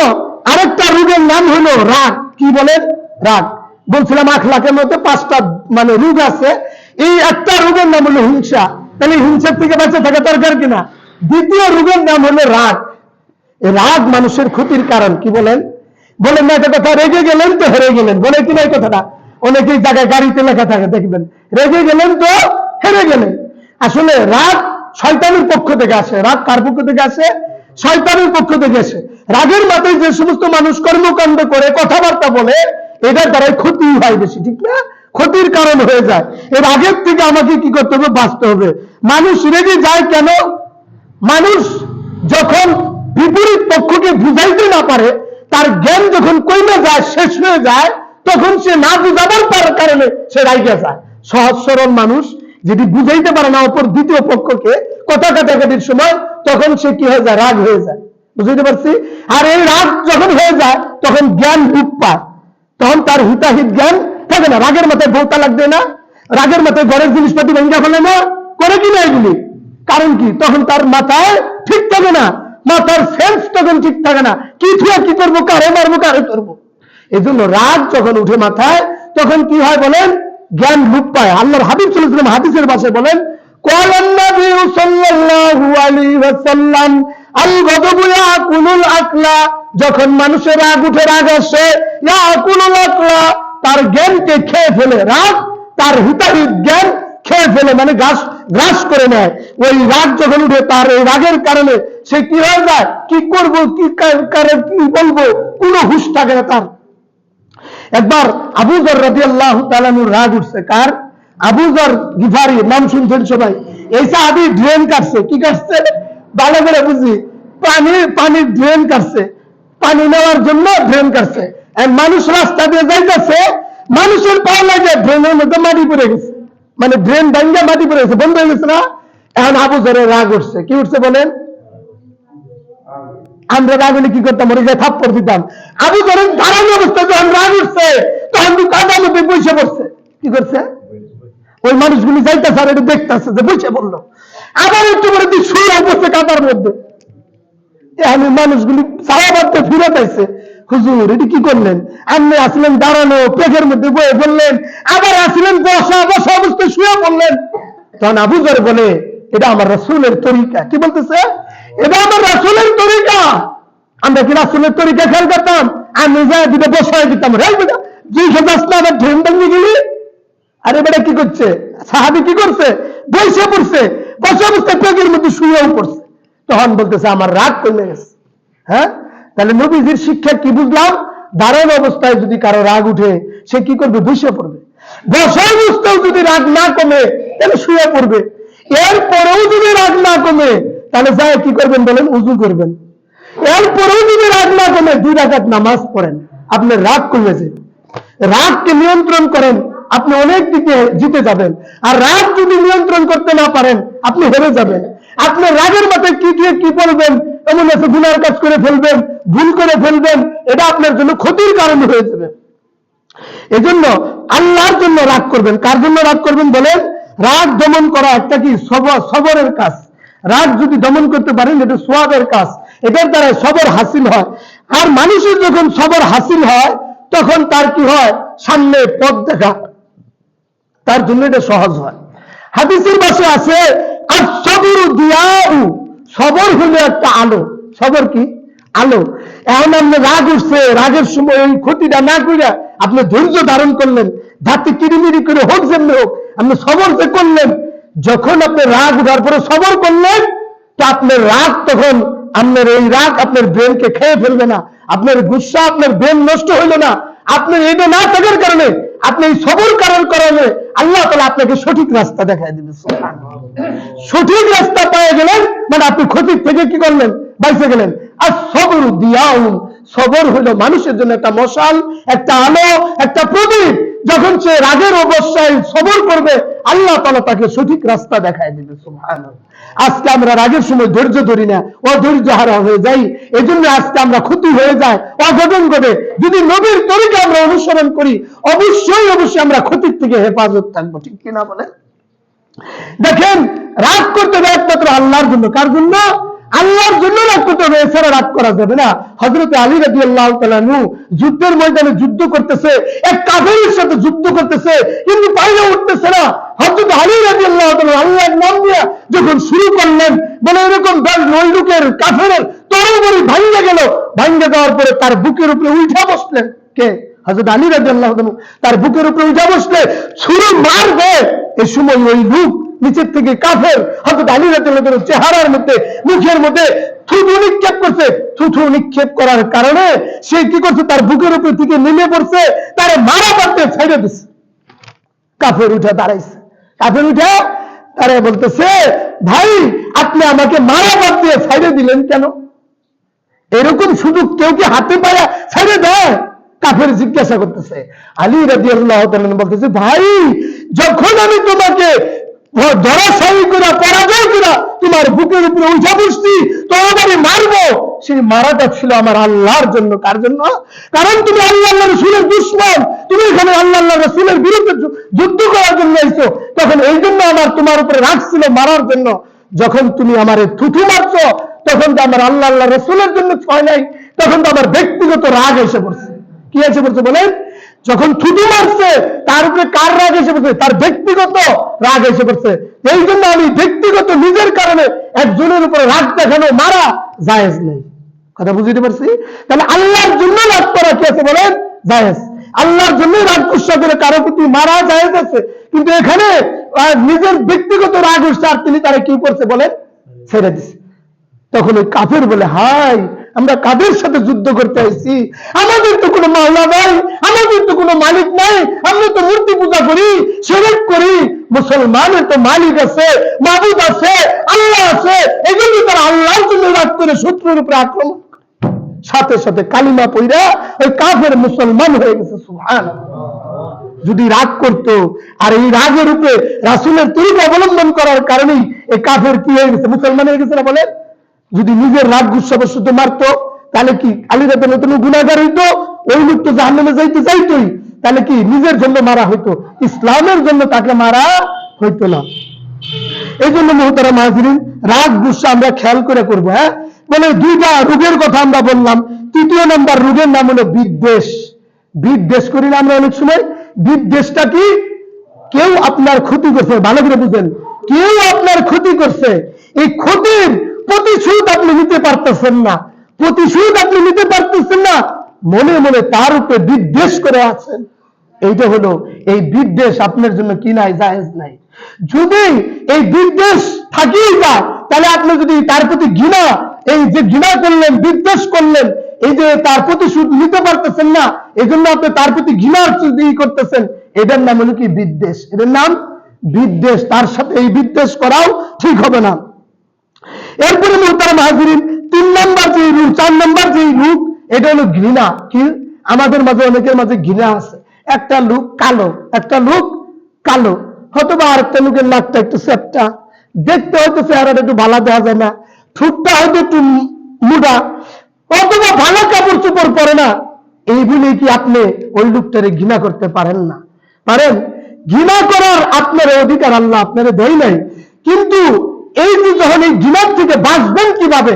আরেকটা রোগের নাম হলো রাগ। কি বলেন? রাগ। বলছিলাম আখলাকের মধ্যে 5টা মানে রোগ আছে, এই একটা রোগের নাম হলো হিংসা। তাহলে হিংসার থেকে বাঁচা থাকা দরকার কিনা? দ্বিতীয় রোগের নাম হলো রাগ। এই রাগ মানুষের ক্ষতির কারণ। কি বলেন? বলেন না একটা কথা, রেগে গেলেন তো হেরে গেলেন, বলে কিনা এই কথাটা? অনেকেই জায়গায় গাড়িতে লেখা থাকে দেখবেন, রেগে গেলেন তো হেরে গেলেন। আসলে রাগ শয়তানের পক্ষ থেকে আসে। রাগ কার পক্ষ থেকে আসে? শয়তানের পক্ষ থেকে আসে। রাগের মাথায় যে সমস্ত মানুষ কর্মকাণ্ড করে, কথাবার্তা বলে, এটার দ্বারাই ক্ষতি হয় বেশি, ঠিক না? ক্ষতির কারণ হয়ে যায়। এর আগের থেকে আমাকে কি করতে হবে? বাঁচতে হবে। মানুষ রেগে যায় কেন? মানুষ যখন বিপরীত পক্ষকে বুঝাইতে না পারে, তার জ্ঞান যখন কমে যায়, শেষ হয়ে যায়, তখন সে না বুঝাবার কারণে সে রাইগে যায়। সহজ সরল মানুষ যদি বুঝাইতে পারে না অপর দ্বিতীয় পক্ষকে কথা কাটাকাটির সময়, তখন সে কি হয়ে যায়? রাগ হয়ে যায়। বুঝতে পারছি? আর এই রাগ যখন হয়ে যায় তখন জ্ঞান রূপ পায়, তখন তার হিতাহিত জ্ঞান থাকে না। রাগের মাথায় বউতা লাগবে না, রাগের মাথায় ঘরের জিনিসপাতি ভেঙে ফেলে না, করে কিনা এগুলি? কারণ কি? তখন তার মাথায় ঠিক থাকে না, মাথার সেন্স তখন ঠিক থাকে না। কি থুয়া কি করবো, কারে মারবো, কারে করবো। এই জন্য রাগ যখন উঠে মাথায়, তখন কি হয় বলেন? জ্ঞান রূপ পায়। আল্লাহর হাবিব সাল্লাল্লাহু আলাইহি ওয়াসাল্লাম হাদিসের ভাষায় বলেন, ক্বালান নবী সাল্লাল্লাহু আলাইহি ওয়াসাল্লাম আল গযবু ইয়াকুলুল আকলা, যখন মানুষের রাগ উঠে, রাগ আসে, ইয়াকুলুল আকলা, তার জ্ঞানকে খেয়ে ফেলে। রাগ তার হিতাহিত জ্ঞান খেয়ে ফেলে, মানে গ্রাস করে নেয়। ওই রাগ যখন উঠে, তার এই রাগের কারণে সে কি হয়ে যায়? কি করবো, কি কি বলবো, কোনো হুঁশ থাকে না তার। একবার আবু যর রাদিয়াল্লাহু তাআলা আনহু রাগ উঠছে। কার? আবু যর গিফারি, নাম শুনছেন সবাই। এই সাহাবী ড্রেন কাটছে। কি কাটছে? ভালো করে বুঝি, পানির ড্রেন কাটছে, পানি নেওয়ার জন্য ড্রেন কাটছে। মানুষ রাস্তা দিয়ে যাইতেছে, মানুষের পা লাগে ড্রেনের মধ্যে মাটি পড়ে গেছে, মানে ড্রেন ভাঙ্গা মাটি পড়ে গেছে, বন্ধ হয়ে গেছে না? এখন আবু যরের রাগ উঠছে। কি উঠছে বলেন? আমরা রাগ হলে কি করতাম? মরে যায় থাপ্পড় দিতাম। আবু যরের দাঁড়ানো অবস্থায় যখন রাগ উঠছে, তখন কাঁদার মধ্যে বসে পড়ছে। কি করছে? ওই মানুষগুলি যাইতেছে আর এটা দেখতেছে যে বসে পড়লো। আবার একটু পরে শুয়ে পড়ছে কাঁদার মধ্যে। আমি মানুষগুলি সারা বাড়তে ফিরে পাইছে, হুজুর এটা কি করলেন? আপনি আসলেন দাঁড়ানো, পেটের মধ্যে বয়ে বললেন, আবার আসলেন বসা বসা অবস্থায় শুয়ে পড়লেন। তখন আবু যর বলে, এটা আমার রাসূলের তরিকা। কি বলতেছে? এটা আমার রাসূলের তরিকা। আমরা কি রাসূলের তরিকা খেয়াল করতাম? আমি যাই দুটো বসায় দিতাম, রে বেটা দুই আসলে আবার ঢেম ভেঙে গেলি। আরে বেটা কি করছে? সাহাবী কি করছে? বসে পড়ছে, বসে অবস্থায় পেটের মধ্যে শুয়েও পড়ছে। তখন বলতেছে আমার রাগ কমে গেছে। হ্যাঁ, তাহলে নবীজির শিক্ষা কি বুঝলাম? দাঁড়ানো অবস্থায় যদি কারো রাগ উঠে সে কি করবে? বসে পড়বে। বসা অবস্থায় যদি রাগ না কমে তাহলে শুয়ে পড়বে। এরপরেও যদি রাগ না কমে তাহলে যায় কি করবেন বলেন? উযু করবেন। এরপরেও যদি রাগ না কমে 2 রাকাত নামাজ পড়েন, আপনার রাগ কমেছে। রাগকে নিয়ন্ত্রণ করেন, আপনি অনেক দিকে জিতে যাবেন। আর রাগ যদি নিয়ন্ত্রণ করতে না পারেন আপনি হেরে যাবেন। আপনি রাগের মাথায় কি দিয়ে কি বলবেন, এমন আছে গুনার কাজ করে ফেলবেন, ভুল করে ফেলবেন, এটা আপনার জন্য ক্ষতির কারণ হয়ে যাবে। এজন্য আল্লাহর জন্য রাগ করবেন। কার জন্য রাগ করবেন বলেন? রাগ দমন করা একটা কি সবরের কাজ। রাগ যদি দমন করতে পারেন এটা সোয়াবের কাজ, এটার দ্বারা সবর হাসিল হয়। আর মানুষের যখন সবর হাসিল হয় তখন তার কি হয়? সামনে পথ দেখা তার জন্য এটা সহজ হয়। হাদিসের ভাষায় আছে আস-সাবরু দিয়াউ, সবর হলো একটা আলো। সবর কি? আলো। এখন আপনি রাগ উঠছে, রাগের সময় ওই ক্ষতিটা না কইরা আপনি ধৈর্য ধারণ করলেন, যাতে কিরিমিরি করে হোক যেমনি হোক আপনি সবর যে করলেন। যখন আপনি রাগ উঠার পরে সবর করলেন তো আপনার রাগ, তখন আপনার এই রাগ আপনার ব্রেনকে খেয়ে ফেলবে না, আপনার গুসা আপনার ব্রেন নষ্ট হইল না। আপনার এটা না থাকার কারণে, আপনি এই সবর কারণে আল্লাহ তাআলা আপনাকে সঠিক রাস্তা দেখায় দিবে। সুবহানাল্লাহ। সঠিক রাস্তা পেয়ে গেলেন মানে আপনি ক্ষতির থেকে কি করলেন? বাইচে গেলেন। আর সবর দিয়াউন, সবর হলো মানুষের জন্য একটা মশাল, একটা আলো, একটা প্রদীপ। যখন সে রাগের অবস্থায় সবর করবে আল্লাহ তাআলা তাকে সঠিক রাস্তা দেখায় দিবে। সুবহানাল্লাহ। আজকে আমরা রাগের সময় ধৈর্য ধরি না, অধৈর্য হারা হয়ে যাই। এজন্য আজকে আমরা ক্ষতি হয়ে যায়, অঘটন ঘটে। যদি নবীর তরিকা আমরা অনুসরণ করি অবশ্যই আমরা ক্ষতির থেকে হেফাজত থাকবো। ঠিক কিনা বলেন? দেখেন, রাগ করতে হবে একমাত্র আল্লাহর জন্য। কার জন্য? আল্লাহর জন্য রাগ করতে হবে, এছাড়া রাগ করা যাবে না। হযরত আলী রাদিয়াল্লাহু তাআলা আনহু যুদ্ধের ময়দানে যুদ্ধ করতেছে, এক কাফেরের সাথে যুদ্ধ করতেছে, কিন্তু বাইরে উঠতেছে না। হযরত আলী রাদিয়াল্লাহু তাআলা আল্লাহর নাম নিয়ে যখন শুরু করলেন, বলে এরকম ওই লোকের কাফেরের তরবারি ভাঙে গেল। ভাঙে যাওয়ার পরে তার বুকের উপরে উঠে বসলেন। কে? হযরত আলী রাদিয়াল্লাহু তাআলা তার বুকের উপরে উঠে বসলে ছুরি মারবে, এই সময় ওই লোক নিচের থেকে কাফের হযরত আলী রাদিয়াল্লাহু তাআলার চেহারার মধ্যে, মুখের মধ্যে থুথু নিক্ষেপ করছে। থুথু নিক্ষেপ করার কারণে সে কি করছে? তার বুকের উপর থেকে নেমে পড়ছে, তারে মারা পারতে ছেড়ে দিচ্ছে। কাফের উঠে দাঁড়াইছে। কাফের উঠে তারে বলতেছে, ভাই আপনি আমাকে মারা বাদ দিয়ে ছেড়ে দিলেন কেন? এরকম সুযোগ কেউ কি হাতে পায়া ছেড়ে দেয়? কাফের জিজ্ঞাসা করতেছে। আলী রাদিয়াল্লাহু তাআলা বলতেছে, ভাই যখন আমি তোমাকে ধরাশায়ী করে পরাজয় করে তোমার বুকের উপরে উঠে বসছি, তরবারি মারবো, সেই মারাটা ছিল আমার আল্লাহর জন্য। কার জন্য? কারণ তুমি আল্লাহর রাসূলের দুশমন, তুমি এখানে আল্লাহর রাসূলের বিরুদ্ধে যুদ্ধ করার জন্য এসেছো। তখন এই জন্য আমার তোমার উপরে রাগ ছিল, মারার জন্য। যখন তুমি আমারে থুথু মারছো তখন তো আমার আল্লাহর রাসূলের জন্য ছয় নাই, তখন তো আমার ব্যক্তিগত রাগ এসে পড়ছে। কি এসে পড়ছে বলেন? যখন থুতু মারছে তার উপরে কার রাগ এসে পড়ছে? তার ব্যক্তিগত রাগ এসে পড়ছে। এই জন্য আমি ব্যক্তিগত নিজের কারণে একজনের উপরে রাগ দেখানো, মারা জায়েজ নেই। কথা বুঝতে পারছি? তাহলে আল্লাহর জন্য রাগ করা কি আছে বলেন? জায়েজ। আল্লাহর জন্য রাগ গুসা করে কারো প্রতি মারা জায়েজ আছে। কিন্তু এখানে নিজের ব্যক্তিগত রাগ উঠছে আর তিনি তারা কি করছে বলেন? ছেড়ে দিছে। তখন ওই কাফের বলে, হাই আমরা কাদের সাথে যুদ্ধ করতে আইছি? আমাদের তো কোনো মাওলা নাই, আমাদের তো কোনো মালিক নাই, আমরা তো মূর্তি পূজা করি, শিরক করি। মুসলমানের তো মালিক আছে, মাবুদ আছে, আল্লাহ আছে। এগুলি তারা আল্লাহর জন্য রাগ করে শত্রুর উপরে আক্রমণ করে। সাথে সাথে কালিমা পইরা ওই কাফের মুসলমান হয়ে গেছে। সুবহানাল্লাহ। যদি রাগ করতো আর এই রাগের উপরে রাসূলের তরিকা অবলম্বন করার কারণেই এই কাফের কি হয়ে গেছে? মুসলমান হয়ে গেছে না বলেন? যদি নিজের রাগ গুসা বশত মারতো তাহলে কি আলী রাদিয়াল্লাহু তাআলা গুনাহগার হইতো? ওই লোক তো জাহান্নামে যাইতোই। তাহলে কি নিজের জন্য মারা হইতো, ইসলামের জন্য তাকে মারা হইতো না। এই জন্য মুহতারাম হাজিরিন, রাগ গুসা আমরা খেয়াল করে করবো। হ্যাঁ, বলে দুইটা রোগের কথা আমরা বললাম। তৃতীয় নম্বর রোগের নাম হলো বিদ্বেষ। বিদ্বেষ করি না আমরা অনেক সময়। বিদ্বেষটা কি? কেউ আপনার ক্ষতি করছে, ভালো করে বুঝেন, কেউ আপনার ক্ষতি করছে, এই ক্ষতির প্রতিশোধ আপনি নিতে পারতেছেন না, প্রতিশোধ আপনি নিতে পারতেছেন না, মনে মনে তার উপরে বিদ্বেষ করে আছেন। এইটা হলো এই বিদ্বেষ আপনার জন্য কি নাই? জায়েজ নাই। যদি এই বিদ্বেষ থাকিয়ে যায়, তাহলে আপনি যদি তার প্রতি ঘৃণা, এই যে ঘৃণা করলেন, বিদ্বেষ করলেন, এই যে তার প্রতিশোধ নিতে পারতেছেন না, এই জন্য আপনি তার প্রতি ঘৃণার করতেছেন, এটার নাম হলো কি? বিদ্বেষ। এটার নাম বিদ্বেষ। তার সাথে এই বিদ্বেষ করাও ঠিক হবে না। এরপরে মুহতারাম হাজিরিন, 3 নম্বর যে রূপ, 4 নম্বর যে রূপ, এটা হলো ঘৃণা। কি? আমাদের মাঝে অনেকের মাঝে ঘৃণা আছে। একটা লোক কালো, একটা লোক কালো, হয়তো বা আরেকটা লোকের নাকটা একটু চ্যাপ্টা, দেখতে হয়তো চেহারাটা একটু ভালো দেখা যায় না, ঠোঁটটা হয়তো একটু মুড়া, অথবা ভালো কাপড় চোপড় পরে না, এই বলে কি আপনি ওই লোকটারে ঘৃণা করতে পারেন না? পারেন? ঘৃণা করার আপনার অধিকার আল্লাহ আপনারা দেয় নাই। কিন্তু এই যে যখন এই ঘৃণার থেকে বাঁচবেন কিভাবে,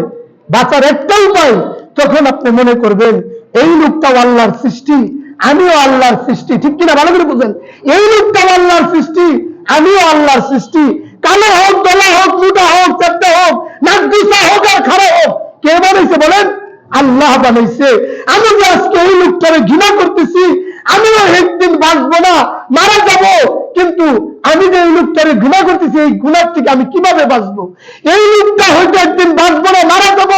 বাঁচার একটা উপায়, তখন আপনি মনে করবেন এই লোকটাও আল্লাহর সৃষ্টি, আমিও আল্লাহর সৃষ্টি। ঠিক কিনা? ভালো করে বুঝেন। এই লোকটাও আল্লাহর সৃষ্টি, আমিও আল্লাহর সৃষ্টি। কালো হোক, দলা হোক, মোটা হোক, চারটা হোক, নাকগুসা হোক আর খারাপ হোক, কে বানাইছে বলেন? আল্লাহ বানাইছে। আমি যে আজকে এই লোকটারে ঘৃণা করতেছি, আমিও একদিন বাঁচবো না, মারা যাব, কিন্তু আমি যে এই লোকটারে ঘৃণা করতেছি, এই গুনাহ থেকে আমি কিভাবে বাঁচবো? এই লোকটা হয়তো একদিন বাঁচবো না, মারা যাব,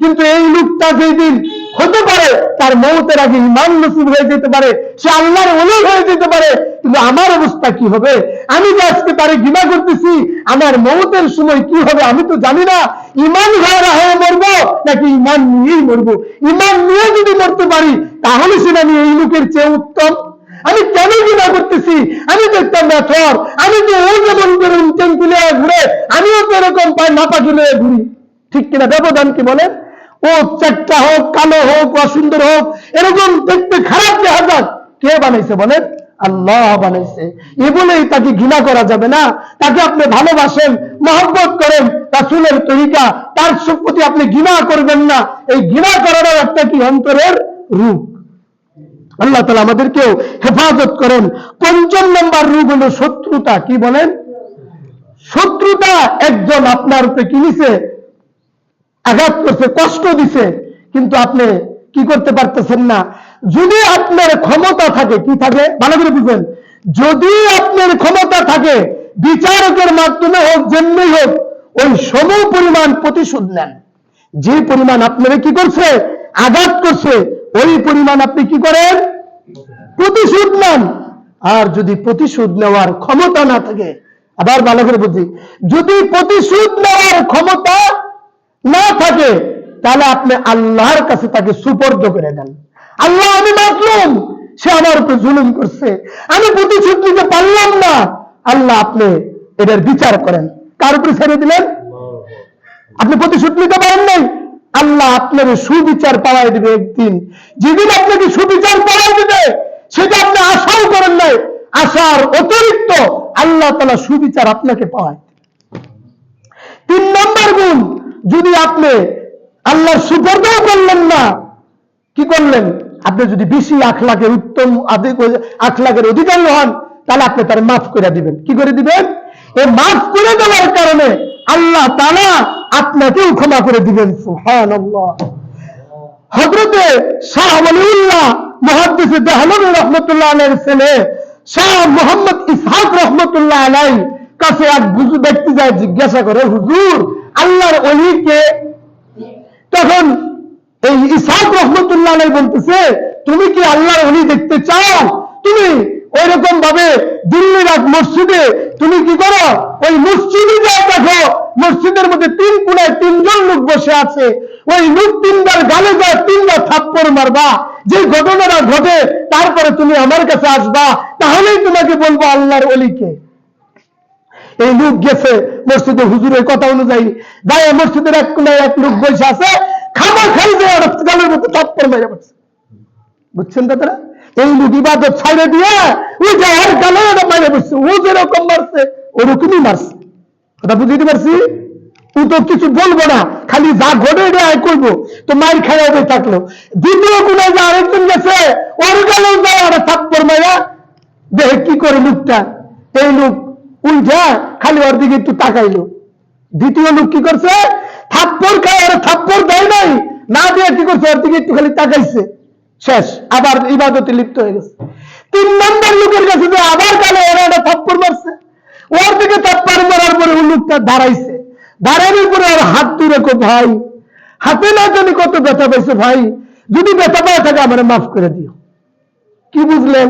কিন্তু এই লোকটা যেই দিন হতে পারে তার মওতের আগে ঈমান নসিব হয়ে যেতে পারে, সে আল্লাহর ওলি হয়ে যেতে পারে, কিন্তু আমার অবস্থা কি হবে? আমি যে আজকে তারে ঘৃণা করতেছি, আমার মওতের সময় কি হবে আমি তো জানি না। ঈমান হারা হয়ে মরবো নাকি ঈমান নিয়েই মরবো? ঈমান নিয়ে যদি মরতে পারি, তাহলে সেটা আমি এই লোকের চেয়ে উত্তম। আমি কেন ঘৃণা করতেছি? আমি তো একটা মেথর, আমি তো ও যেমন করে টেম্পুলে ঘুরে, আমিও তো এরকম পাই নাপাকি লয়ে ঘুরি। ঠিক কিনা? ব্যবধান কি বলেন? ও চারটা হোক, কালো হোক, অসুন্দর হোক, এরকম দেখতে খারাপ দেখা যাক, কে বানাইছে বলেন? আল্লাহ বানাইছে। এ বলেই তাকে ঘৃণা করা যাবে না। তাকে আপনি ভালোবাসেন, মহব্বত করেন, রাসূলের তরিকা, তার প্রতি আপনি ঘৃণা করবেন না। এই ঘৃণা করারও একটা কি? অন্তরের রূপ। আল্লাহ তাআলা আমাদেরকেও হেফাজত করেন। 5 নম্বর রূপ হলো শত্রুতা। কি বলেন? শত্রুতা। একজন আপনার উপরে কি নিছে? আঘাত করছে, কষ্ট দিছে, কিন্তু আপনি কি করতে পারতেছেন না। যদি আপনার ক্ষমতা থাকে, কি থাকে? ভালো করে বুঝেন, যদি আপনার ক্ষমতা থাকে, বিচারকের মাধ্যমে হোক, যেমনি হোক, ওই সম পরিমাণ প্রতিশোধ নেন। যে পরিমাণ আপনারা কি করছে? আঘাত করছে, ওই পরিমাণ আপনি কি করেন? প্রতিশোধ নেন। আর যদি প্রতিশোধ নেওয়ার ক্ষমতা না থাকে, আবার ভালো করে বুঝি, যদি প্রতিশোধ নেওয়ার ক্ষমতা না থাকে, তাহলে আপনি আল্লাহর কাছে তাকে সুপর্দ করে দেন। আল্লাহ, আমি মাসলুম, সে আমার উপরে জুলুম করছে, আমি প্রতিশোধ নিতে পারলাম না। আল্লাহ, আপনি এটার বিচার করেন। কার উপরে ছেড়ে দিলেন? আপনি প্রতিশোধ নিতে পারেন নাই, আল্লাহ আপনার সুবিচার পাওয়াই দিবে একদিন। যেদিন আপনাকে সুবিচার পাওয়াই দিবে, সেটা আপনি আশাও করেন নাই, আশার অতিরিক্ত আল্লাহ তাআলা সুবিচার আপনাকে পাওয়ায়। 3 নম্বর গুণ, যদি আপনি আল্লাহর সুপর্দও করলেন না, কি করলেন? আপনি যদি বেশি আখলাকের উত্তম আখলাকের অধিকারী হন, তাহলে আপনি তার মাফ করে দিবেন। কি করে দিবেন? এই মাফ করে দেওয়ার কারণে আল্লাহ তাআলা আপনাকেও ক্ষমা করে দিবেন। সুবহানাল্লাহ। হযরতে শাহ ওয়ালিউল্লাহ মুহাদ্দিস দেহলভী রাহমাতুল্লাহ আলাইহির ছেলে শাহ মোহাম্মদ ইসহাক রাহমাতুল্লাহ আলাইহি কাছে এক বুজুর্গ ব্যক্তি যায়, জিজ্ঞাসা করে, হুজুর, আল্লাহর ওলি কে? তখন এই ইসহাক রাহমাতুল্লাহ আলাইহি বলতেছে, তুমি কি আল্লাহর ওলি দেখতে চাও? তুমি ওই রকম ভাবে দিল্লির এক মসজিদে তুমি কি করো? ওই মসজিদে যাও, দেখো মসজিদের মধ্যে 3 কোণায় 3 জন লোক বসে আছে, ওই লোক 3বার গালে যায় 3বার থাপ্পড় মারবা। যে ঘটনাটা ঘটে তারপরে তুমি আমার কাছে আসবা, তাহলেই তোমাকে বলবো আল্লাহর ওলিকে। এই লোক গেছে মসজিদে, হুজুরের কথা অনুযায়ী যায় মসজিদের এক কোণায় এক লোক বসে আছে, খাবার খাই যায় গালের মধ্যে থাপ্পড় মেরে বসে। বুঝছেন তারা? এই লোক ইবাদত ছাইড়ে দিয়ে ওই যে আর গালে মেরে বসছে, ও যেরকম মারছে ওরকমই মারছে। কথা বুঝতে পারছি? ও তো কিছু বলবো না, খালি যা ঘটে এটা আয় করবো, তো মাইর খাইয়াবে থাকলো। দ্বিতীয় গুণে যে আরেকজন গেছে, ওর গেলেও যায় আর থাপ্পড় মাইয়া দেখে কি করে লোকটা, এই লোক উল্টা খালি ওর দিকে একটু তাকাইলো। দ্বিতীয় লোক কি করছে, থাপ্পড় খায় আর থাপ্পড় দেয় নাই, না দিয়ে কি করছে, ওর দিকে একটু খালি তাকাইছে, শেষ, আবার ইবাদতে লিপ্ত হয়ে গেছে। 3 নম্বর লোকের কাছে যে আবার কালে ওরা একটা থাপ্পড় মারছে, ওর দিকে থাপ্পড় মারার পরে ওই লোকটা দাঁড়াইছে, দাঁড়ানোর পরে আর হাত তুলে কো, ভাই হাতে না জানি কত ব্যথা পাইছে, ভাই যদি ব্যথা পায় থাকে আমার মাফ করে দিও। কি বুঝলেন?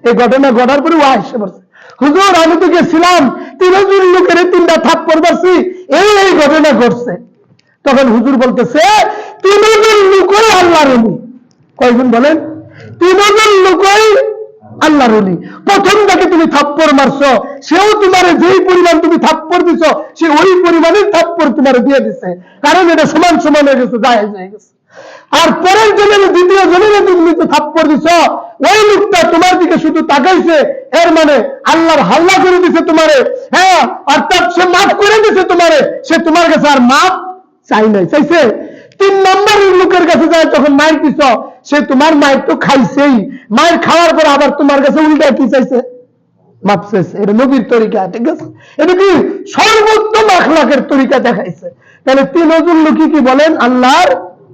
এই ঘটনা ঘটার পরে ও আসে বলছে, হুজুর আমি তো গেছিলাম 3 লোকের 3টা থাপ্পড় মারছি, এই ঘটনা ঘটছে। তখন হুজুর বলতেছে 3 লোকই আল্লাহর ওলি। কয়জন বলেন? 3 লোকই আল্লাহর ওলি। প্রথম যাকে তুমি থাপ্পড় মারছো সেও তোমার যেই পরিমাণ তুমি থাপ্পড় দিছো সে ওই পরিমাণের থাপ্পড় তোমার দিয়ে দিছে, কারণ এটা সমান সমান হয়ে গেছে, জায়েজ হয়ে গেছে। আর পরের জনের দ্বিতীয় জনের তুমি তো থাপ্পড় দিছো, ওই লোকটা তোমার দিকে শুধু তাকাইছে, এর মানে আল্লাহর হাল্লা করে দিছে তোমারে, হ্যাঁ, অর্থাৎ সে মাফ করে দিছে তোমারে, সে তোমার কাছে আর মাফ চাই নাই, চাইছে। 3 নম্বরের লোকের কাছে যায় তখন মায়ের দিছ, সে তোমার মায়ের তো খাইছেই, মায়ের খাওয়ার পর আবার তোমার কাছে উল্টা কি চাইছে, মাফ চাইছে। এটা নবীর তরিকা, ঠিক আছে? এটা কি সর্বোত্তম আখলাকের তরিকা দেখাইছে। তাহলে 3 জন লোকই কি বলেন? আল্লাহর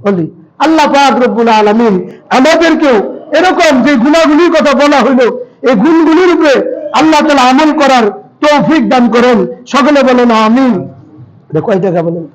ওলি। আল্লাহ পাক রব্বুল আলামিন আমাদেরকেও এরকম যে গুণাগুলির কথা বলা হইল, এই গুণগুলির উপরে আল্লাহ তাআলা আমল করার তৌফিক দান করেন। সকলে বলেন আমিন। কয় টাকা বলেন?